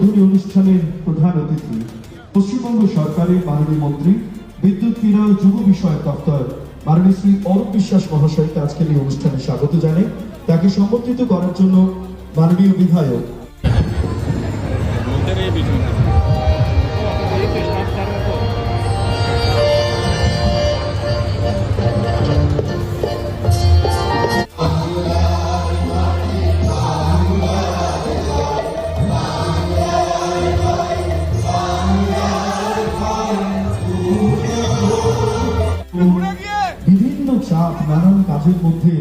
উদ্বোধনী অনুষ্ঠানের প্রধান অতিথি পশ্চিমবঙ্গ সরকারের মাননীয় মন্ত্রী বিদ্যুৎ ক্রীড়া ও যুব বিষয়ক দপ্তর মাননীয় শ্রী অরূপ বিশ্বাস মহাশয়কে আজকের এই অনুষ্ঠানে স্বাগত জানাই। তাকে সম্বর্ধিত করার জন্য মাননীয় বিধায়ক বিভিন্ন চাপ নানান কাজের মধ্যে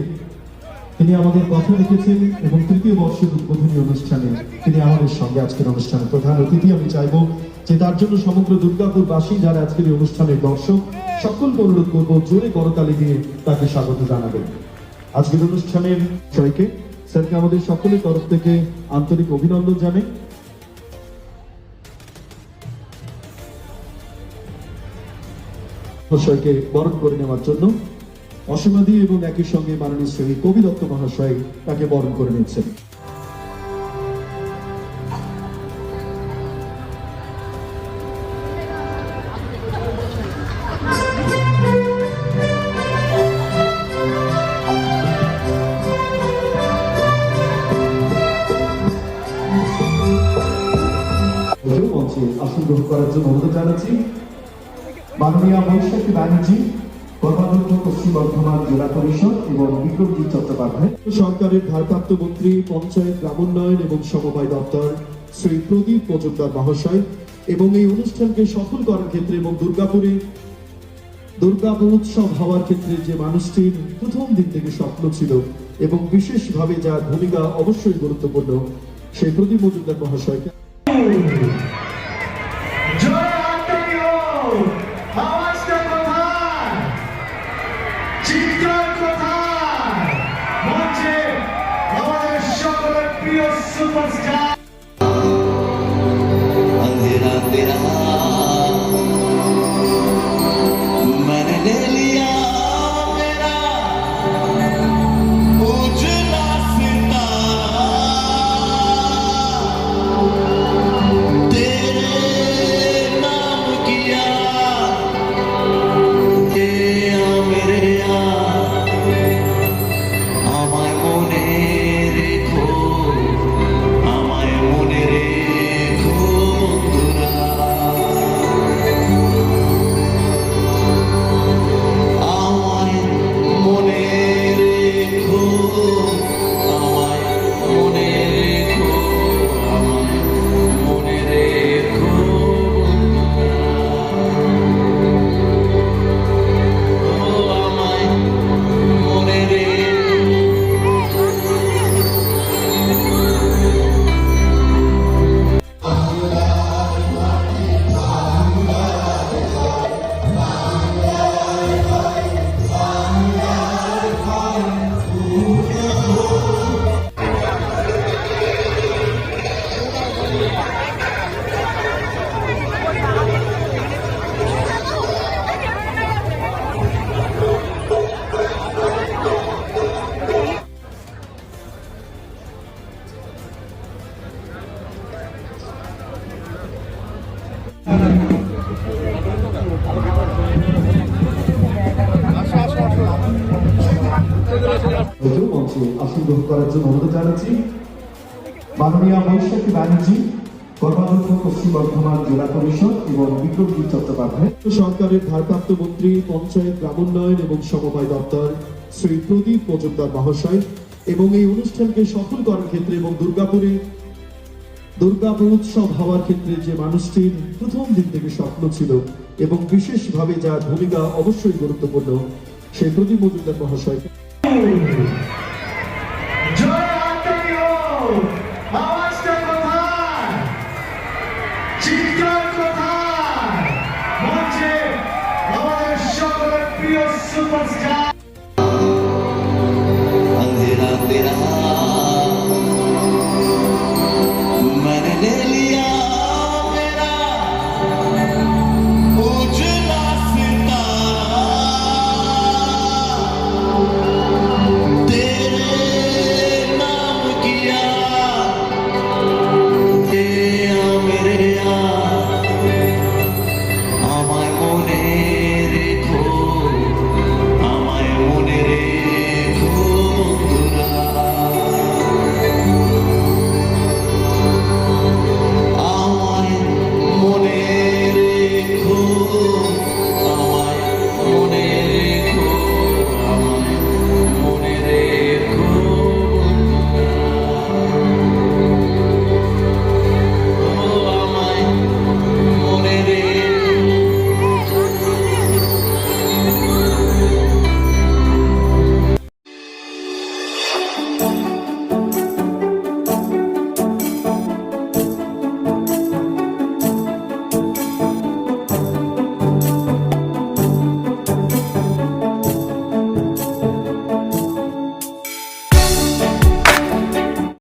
তিনি আমাদের কথা রেখেছেন এবং তৃতীয় বর্ষের উদ্বোধনী অনুষ্ঠানে তিনি আমাদের সঙ্গে আজকের অনুষ্ঠানের প্রধান অতিথি। আমি চাইবো যে তার জন্য সমগ্র দুর্গাপুরবাসী যারা আজকের এই অনুষ্ঠানের দর্শক সকলকে অনুরোধ করবো জোরে করতালি দিয়ে তাকে স্বাগত জানাবেন। আজকের অনুষ্ঠানের সবাইকে স্যারকে আমাদের সকলের তরফ থেকে আন্তরিক অভিনন্দন জানাই। মহাশয়কে বরণ করে নেওয়ার জন্য অসমাধি এবং একই সঙ্গে মাননীয় শ্রী কবি দত্ত মহাশয় তাকে বরণ করে নিচ্ছেন। মঞ্চে আসন গ্রহণ করার জন্য অনুরোধ জানাচ্ছি মাননীয় বৈশাখী ব্যানার্জি, কর্মাধ্যক্ষ পশ্চিম বর্ধমান জেলা পরিষদ এবং বিক্রমজিৎ চট্টোপাধ্যায়, সরকারের ভারপ্রাপ্ত মন্ত্রী পঞ্চায়েত গ্রামোন্নয়ন এবং সমবায় দপ্তর শ্রী প্রদীপ মজুমদার মহাশয় এবং এই অনুষ্ঠানকে সফল করার ক্ষেত্রে এবং দুর্গাপুরে দুর্গা উৎসব হওয়ার ক্ষেত্রে যে মানুষটির প্রথম দিন থেকে স্বপ্ন ছিল এবং বিশেষভাবে যার ভূমিকা অবশ্যই গুরুত্বপূর্ণ সেই প্রদীপ মজুমদার মহাশয়কে सुपरस्टार अंधेरा तेरा मैंने ले लिया मेरा उजला सितारा तेरे नाम किया मेरे আমায় মনে রেখো মঞ্চে আসন গ্রহণ করার জন্য অনুরোধ জানাচ্ছি মাননীয় বৈশাখী ব্যানার্জি, কর্মাধ্যক্ষ পশ্চিম বর্ধমান জেলা পরিষদ এবং বিক্রমজিৎ চট্টোপাধ্যায়, সরকারের ভারপ্রাপ্ত মন্ত্রী পঞ্চায়েত গ্রামোন্নয়ন এবং সমবায় দপ্তর শ্রী প্রদীপ মজুমদার মহাশয় এবং এই অনুষ্ঠানকে সফল করার ক্ষেত্রে এবং দুর্গাপুরে দুর্গা উৎসব হওয়ার ক্ষেত্রে যে মানুষটির প্রথম দিন থেকে স্বপ্ন ছিল এবং বিশেষভাবে যার ভূমিকা অবশ্যই গুরুত্বপূর্ণ সেই প্রদীপ মজুমদার মহাশয়কে সুপারস্টার